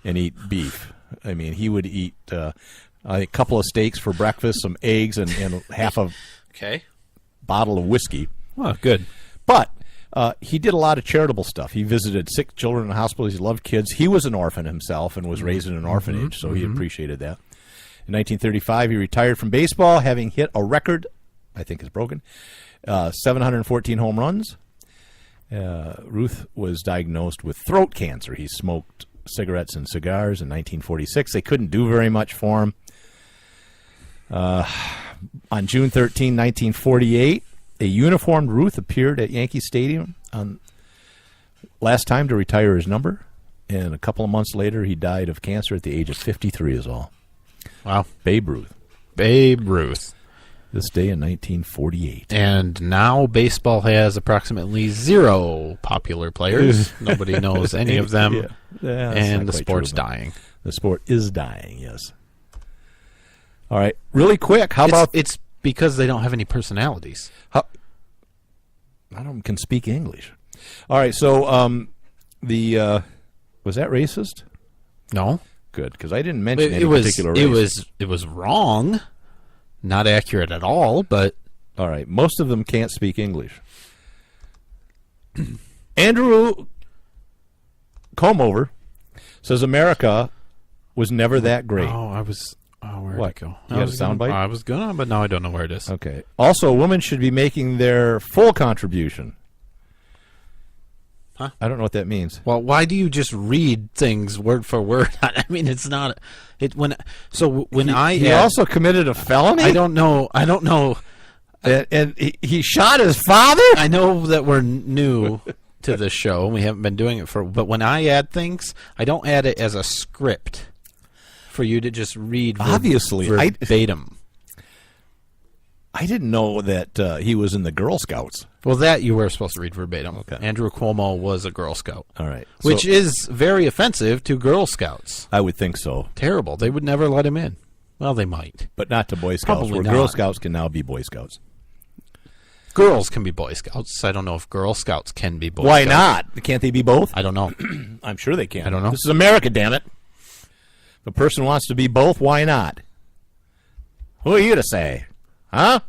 eat beef. I mean, he would eat a couple of steaks for breakfast, some eggs, and half a bottle of whiskey. Well, good. But he did a lot of charitable stuff. He visited sick children in hospitals. He loved kids. He was an orphan himself and was raised in an orphanage, so he appreciated that. In 1935, he retired from baseball, having hit a record, I think it's broken, 714 home runs. Ruth was diagnosed with throat cancer. He smoked cigarettes and cigars in 1946. They couldn't do very much for him. On June 13, 1948, a uniformed Ruth appeared at Yankee Stadium last time to retire his number, and a couple of months later he died of cancer at the age of 53 is all. Wow. Babe Ruth. Babe Ruth. This day in 1948. And now baseball has approximately 0 popular players. Nobody knows any of them. And the sport's dying. The sport is dying, yes. All right, really quick, how about... It's because they don't have any personalities. None of them can speak English. All right, so was that racist? No. Good, because I didn't mention any particular race. It was wrong. Not accurate at all, but... All right, most of them can't speak English. Andrew Comover says America was never that great. Where'd it go? You got a soundbite? I was gonna, but now I don't know where it is. Okay. Also, women should be making their full contribution. Huh? I don't know what that means. Well, why do you just read things word for word? I mean, it's not it when. So when he also committed a felony. I don't know. And he shot his father. I know that we're new to this show, and we haven't been doing it but when I add things, I don't add it as a script for you to just read. Obviously, verbatim. I didn't know that he was in the Girl Scouts. Well, that you were supposed to read verbatim. Okay. Andrew Cuomo was a Girl Scout. All right. Which is very offensive to Girl Scouts. I would think so. Terrible. They would never let him in. Well, they might. But not to Boy Scouts, Probably where not. Girl Scouts can now be Boy Scouts. Girls can be Boy Scouts. I don't know if Girl Scouts can be Boy Why Scouts. not? Can't they be both? I don't know. I'm sure they can. I don't know. This is America, damn it. If a person wants to be both, why not? Who are you to say? Huh?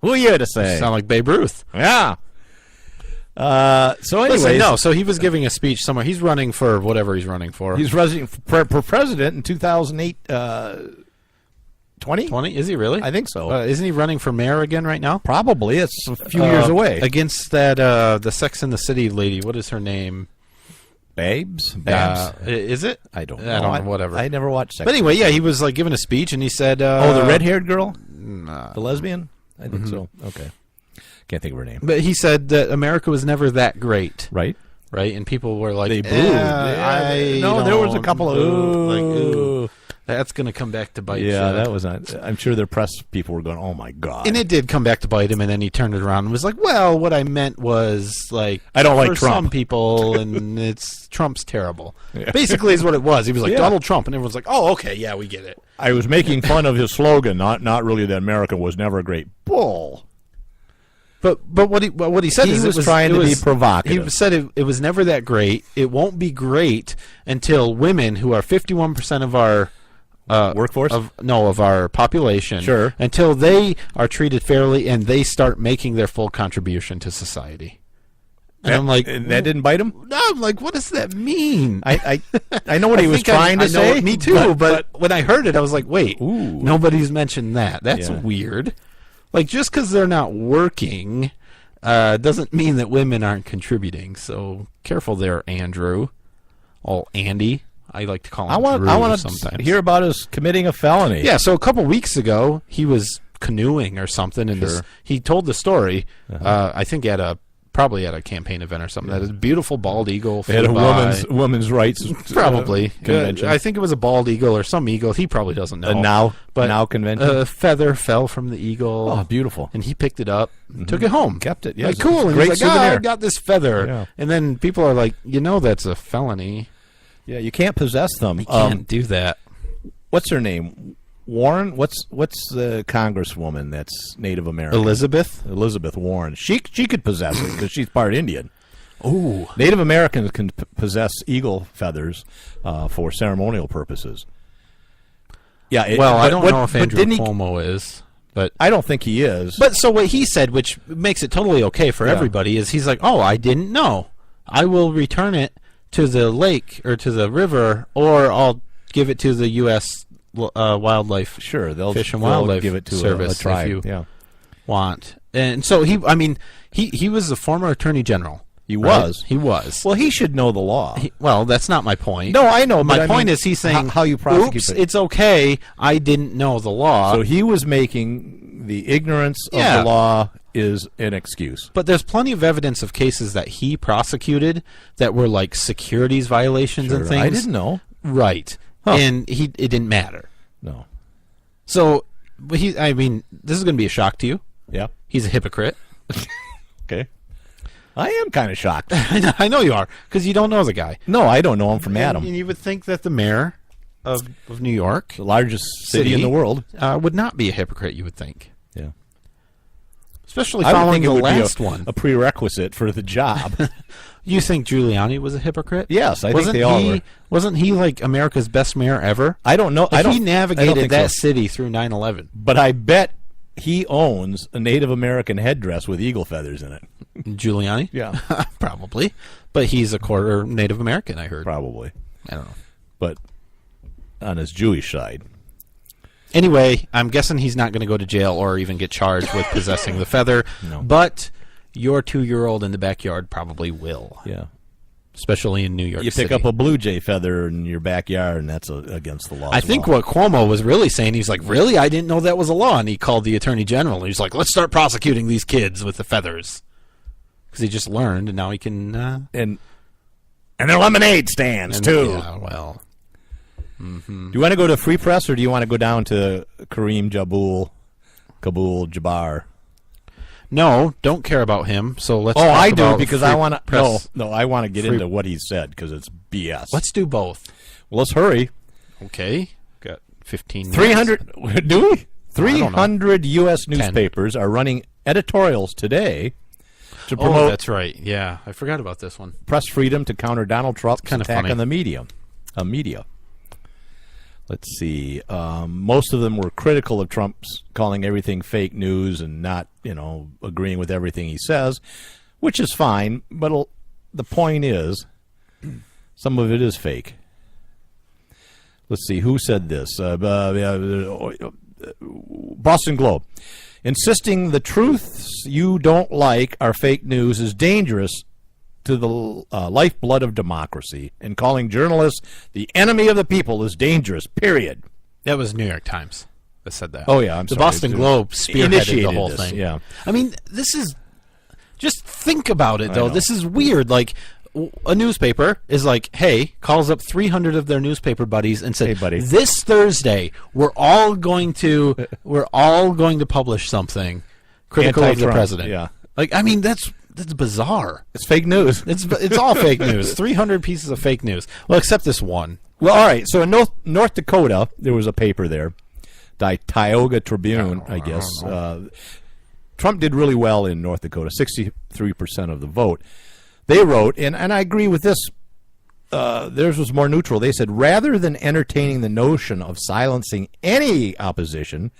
Who are you to say? You sound like Babe Ruth. Yeah. So anyways, Listen, no. So he was giving a speech somewhere. He's running for whatever he's running for. He's running for president in 2008. 20? Is he really? I think so. Isn't he running for mayor again right now? Probably. It's a few years away. Against that the Sex and the City lady. What is her name? Babs? Is it? I don't know. Whatever. I never watched Sex. But anyway, yeah, he was like giving a speech and he said, the red-haired girl? The lesbian? I think so. Okay. Can't think of her name. But he said that America was never that great. Right. Right? And people were like, they booed. There was a couple of ooh. That's going to come back to bite you. Yeah, that was not. I'm sure their press people were going, oh, my God. And it did come back to bite him, and then he turned it around and was like, well, what I meant was, like, I don't like for Trump. some people, and Trump's terrible. Yeah. Basically is what it was. He was like, Donald Trump, and everyone's like, oh, okay, yeah, we get it. I was making fun of his slogan, not really that America was never a great bull. But what he said is he was trying to be provocative. He said it was never that great. It won't be great until women, who are 51% of our workforce of our population, sure, until they are treated fairly and they start making their full contribution to society. And I'm like, and that didn't bite him? No, I'm like, what does that mean? I know what he was trying to say. Me too, but when I heard it, I was like, wait, ooh, nobody's mentioned that. That's weird. Like, just because they're not working doesn't mean that women aren't contributing. So careful there, Andrew. Oh, Andy. I like to call him Drew I want sometimes. To hear about his committing a felony. Yeah, so a couple weeks ago, he was canoeing or something, and he told the story, I think probably at a campaign event or something, that his beautiful bald eagle flew at a by. women's rights probably convention. I think it was a bald eagle or some eagle. He probably doesn't know. Now convention. A feather fell from the eagle. Oh, beautiful! And he picked it up, took it home, kept it. Yeah, like, cool. And great he's like, souvenir. I got this feather. Yeah. And then people are like, that's a felony. Yeah, you can't possess them. You can't do that. What's her name? Warren? What's the congresswoman that's Native American? Elizabeth Warren. She could possess it because she's part Indian. Ooh. Native Americans can possess eagle feathers for ceremonial purposes. Yeah. I don't know if Andrew Cuomo is. But I don't think he is. But so what he said, which makes it totally okay for everybody, is he's like, oh, I didn't know. I will return it to the lake or to the river, or I'll give it to the U.S. Wildlife. Sure, Fish and Wildlife give it to Service a tribe. if you want. And so he was the former Attorney General. He was. Right? He was. Well, he should know the law. That's not my point. No, I know. My point is he's saying, how you prosecute oops, it's okay. I didn't know the law. So he was making the ignorance of the law is an excuse. But there's plenty of evidence of cases that he prosecuted that were like securities violations and things. I didn't know. Right. Huh. And it didn't matter. No. So this is going to be a shock to you. Yeah. He's a hypocrite. Okay. I am kind of shocked. I know you are, because you don't know the guy. No, I don't know him from Adam. And you would think that the mayor of New York, the largest city in the world, would not be a hypocrite, you would think. Yeah. Especially following the last one. A prerequisite for the job. You think Giuliani was a hypocrite? Yes, I think they all were. Wasn't he like America's best mayor ever? I don't know. He navigated that city through 9/11. But I bet he owns a Native American headdress with eagle feathers in it. Giuliani? Yeah. Probably. But he's a quarter Native American, I heard. Probably. I don't know. But on his Jewish side. Anyway, I'm guessing he's not going to go to jail or even get charged with possessing the feather. No. But your 2-year-old in the backyard probably will. Yeah. especially in New York You City. pick up a blue jay feather in your backyard, and that's against the law. I think what Cuomo was really saying, he's like, really? I didn't know that was a law. And he called the attorney general. He's like, let's start prosecuting these kids with the feathers. Because he just learned, and now he can... And their lemonade stands, too. Yeah, well... Do you want to go to Free Press, or do you want to go down to Kareem Jabbar? No, don't care about him. So let's. Oh, talk I do about because Free I want to. Press. No, I want to get into what he said because it's BS. Let's do both. Well, let's hurry. Okay, got 15 minutes. 300. Do we? 300 U.S. newspapers are running editorials today to promote. Oh, that's right. Yeah, I forgot about this one. Press freedom to counter Donald Trump's attack funny. on the media. Let's see. Most of them were critical of Trump's calling everything fake news and not, agreeing with everything he says, which is fine. But the point is, some of it is fake. Let's see. Who said this? Boston Globe. Insisting the truths you don't like are fake news is dangerous to the lifeblood of democracy, and calling journalists the enemy of the people is dangerous, period. That was New York Times that said that. Oh, yeah, I'm the sorry. Boston Globe spearheaded the whole thing. Yeah. I mean, this is... Just think about it, though. This is weird. Like, a newspaper is like, hey, calls up 300 of their newspaper buddies and said, hey, buddy, this Thursday, we're all going to publish something critical of the president. Yeah. Like, I mean, that's bizarre. It's fake news. It's all fake news. 300 pieces of fake news. Well, except this one. Well, all right. So in North Dakota, there was a paper there, the Tioga Tribune, I guess. Trump did really well in North Dakota, 63% of the vote. They wrote, and I agree with this, theirs was more neutral. They said, rather than entertaining the notion of silencing any opposition,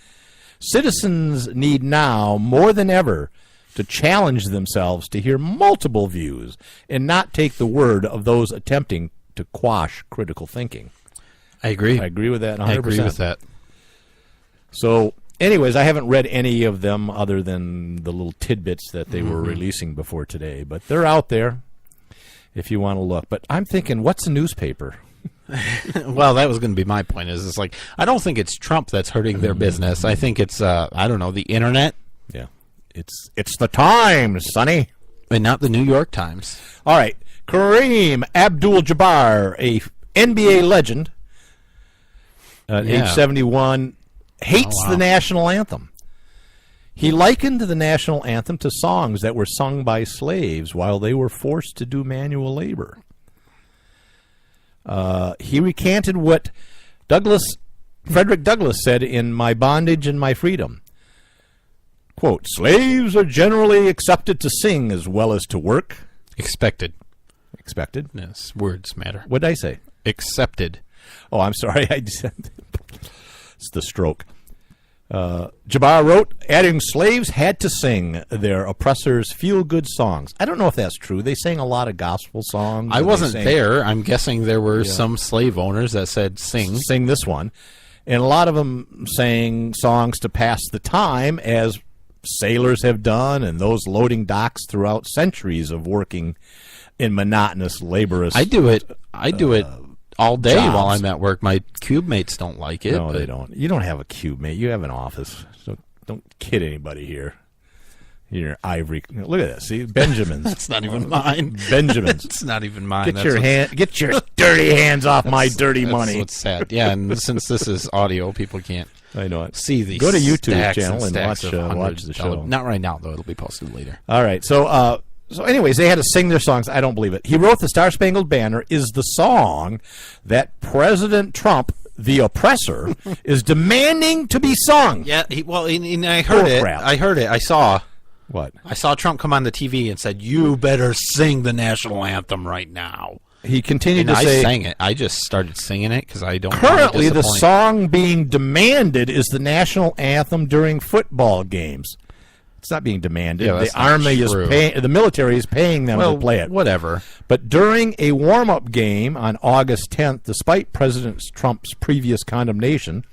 citizens need now, more than ever, to challenge themselves to hear multiple views and not take the word of those attempting to quash critical thinking. I agree. I agree with that 100%. I agree with that. So, anyways, I haven't read any of them other than the little tidbits that they were releasing before today. But they're out there if you want to look. But I'm thinking, what's a newspaper? Well, that was going to be my point. It's like, I don't think it's Trump that's hurting their business. I think it's, I don't know, the internet. Yeah. It's the Times, Sonny. And not the New York Times. All right. Kareem Abdul-Jabbar, a NBA legend, age 71, hates the national anthem. He likened the national anthem to songs that were sung by slaves while they were forced to do manual labor. He recanted what Frederick Douglass said in My Bondage and My Freedom. Quote, slaves are generally accepted to sing as well as to work. Expected. Yes, words matter. What did I say? Accepted. Oh, I'm sorry. It's the stroke. Jabbar wrote, adding slaves had to sing their oppressors' feel-good songs. I don't know if that's true. They sang a lot of gospel songs. I wasn't there. I'm guessing there were some slave owners that said sing. Sing this one. And a lot of them sang songs to pass the time, as sailors have done, and those loading docks throughout centuries of working in monotonous, laborious... I do it all day jobs. while I'm at work. My cube mates don't like it. No, they don't. You don't have a cube mate. You have an office. So don't kid anybody here. Your ivory. Look at that. See, Benjamins. That's not even mine. Benjamins. It's not even mine. Get your dirty hands off my dirty that's money. What's sad. Yeah, and since this is audio, people can't. I know it. See these. Go to YouTube stacks channel and stacks watch the show. Not right now, though. It'll be posted later. All right. So anyways, they had to sing their songs. I don't believe it. He wrote the Star-Spangled Banner is the song that President Trump, the oppressor, is demanding to be sung. Yeah. I heard it. Crap. I heard it. I saw. What? I saw Trump come on the TV and said, "You better sing the national anthem right now." He continued and to say, I sang it. I just started singing it because I don't. Currently, the song being demanded is the national anthem during football games. It's not being demanded. Yeah, the army is paying. The military is paying them to play it. Whatever. But during a warm-up game on August 10th, despite President Trump's previous condemnation,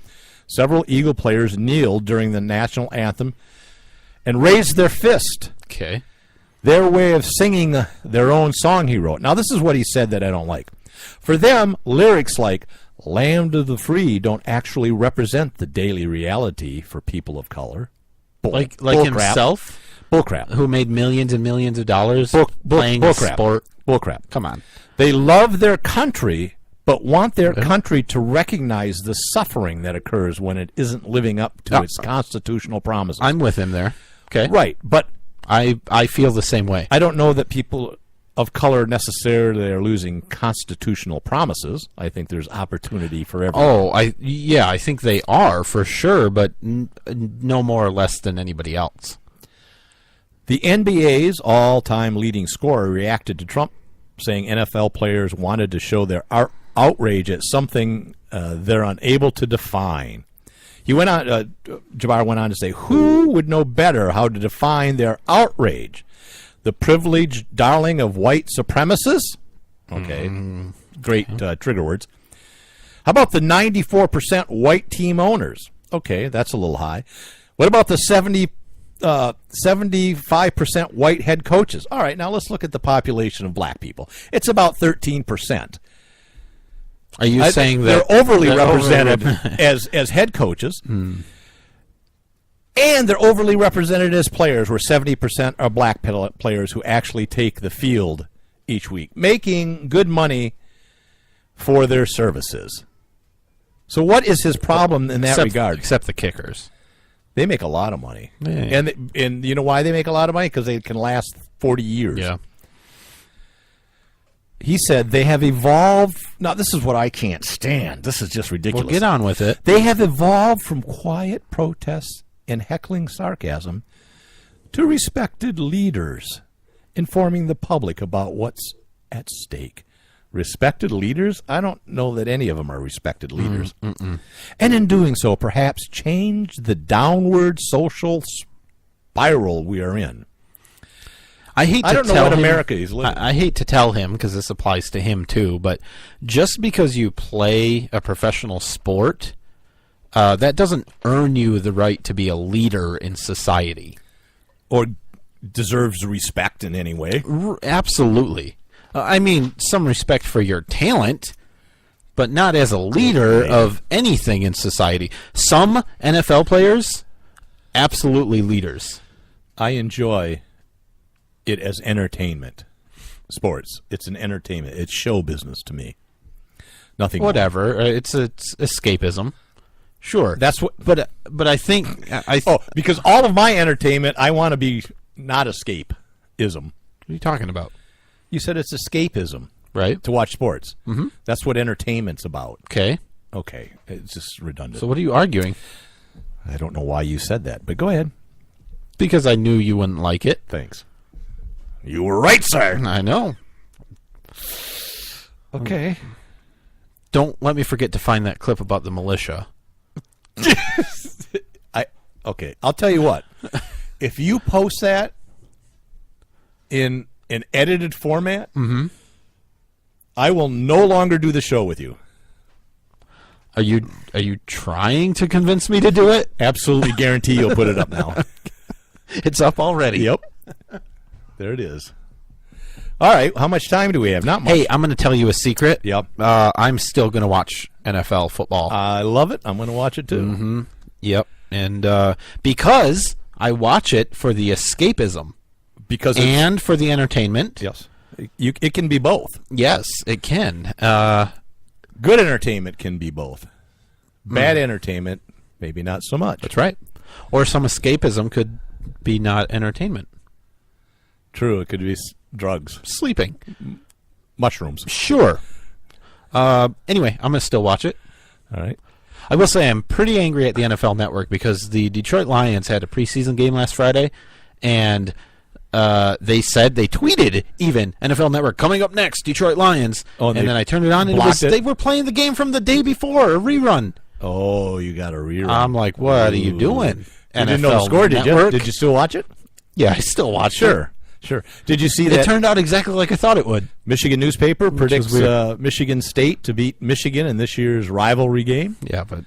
several Eagle players kneeled during the national anthem and raised their fist. Okay. their way of singing their own song he wrote. Now, this is what he said that I don't like. For them, lyrics like "Land of the Free" don't actually represent the daily reality for people of color. Like himself? Bullcrap. Who made millions and millions of dollars playing a sport? Bullcrap. Come on. They love their country, but want their country to recognize the suffering that occurs when it isn't living up to its constitutional promises. I'm with him there. Okay. Right, but I feel the same way. I don't know that people of color necessarily are losing constitutional promises. I think there's opportunity for everyone. I think they are for sure, but no more or less than anybody else. The NBA's all-time leading scorer reacted to Trump saying NFL players wanted to show their outrage at something they're unable to define. He went on. Jabbar went on to say, "Who would know better how to define their outrage? The privileged darling of white supremacists?" Okay, great trigger words. How about the 94% white team owners? Okay, that's a little high. What about the 75% white head coaches? All right, now let's look at the population of black people. It's about 13%. Are you saying that they're overly represented as head coaches, and they're overly represented as players, where 70% are black players who actually take the field each week, making good money for their services? So what is his problem in that regard? Except the kickers. They make a lot of money. Yeah. And you know why they make a lot of money? Because they can last 40 years. Yeah. He said they have evolved. Now, this is what I can't stand. This is just ridiculous. Well, get on with it. They have evolved from quiet protests and heckling sarcasm to respected leaders informing the public about what's at stake. Respected leaders? I don't know that any of them are respected leaders. And in doing so, perhaps change the downward social spiral we are in. I don't know what America is living. I hate to tell him, because this applies to him too, but just because you play a professional sport, that doesn't earn you the right to be a leader in society. Or deserves respect in any way. Absolutely. I mean, some respect for your talent, but not as a leader of anything in society. Some NFL players, absolutely leaders. I enjoy it as entertainment. Sports. It's an entertainment. It's show business to me. Nothing Whatever. It's escapism. Sure. That's what. But I think because all of my entertainment, I want to be not escapism. What are you talking about? You said it's escapism, right? To watch sports. Mm-hmm. That's what entertainment's about. Okay. It's just redundant. So what are you arguing? I don't know why you said that, but go ahead. Because I knew you wouldn't like it. Thanks. You were right, sir. I know. Okay. Don't let me forget to find that clip about the militia. I'll tell you what. If you post that in an edited format, I will no longer do the show with you. Are you trying to convince me to do it? Absolutely guarantee you'll put it up now. It's up already. Yep. There it is. All right. How much time do we have? Not much. Hey, I'm going to tell you a secret. Yep. I'm still going to watch NFL football. I love it. I'm going to watch it too. Mm-hmm. Yep. And because I watch it for the escapism. And for the entertainment. Yes. It can be both. Yes, it can. Good entertainment can be both. Bad entertainment, maybe not so much. That's right. Or some escapism could be not entertainment. True. It could be drugs. Sleeping. Mushrooms. Sure. Anyway, I'm going to still watch it. All right. I will say I'm pretty angry at the NFL Network because the Detroit Lions had a preseason game last Friday, and they tweeted even, NFL Network, coming up next, Detroit Lions. And then I turned it on, and they were playing the game from the day before, a rerun. Oh, you got a rerun. I'm like, what are you doing? You didn't know the score, did you? Did you still watch it? Yeah, I still watch it. Sure. Did you see that? It turned out exactly like I thought it would. Michigan newspaper predicts Michigan State to beat Michigan in this year's rivalry game. Yeah, but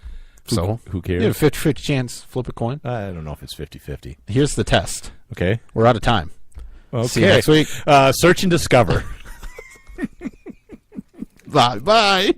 who cares? You have a 50-50 chance, flip a coin. I don't know if it's 50-50. Here's the test. Okay. We're out of time. Okay. See you next week. Search and discover. Bye.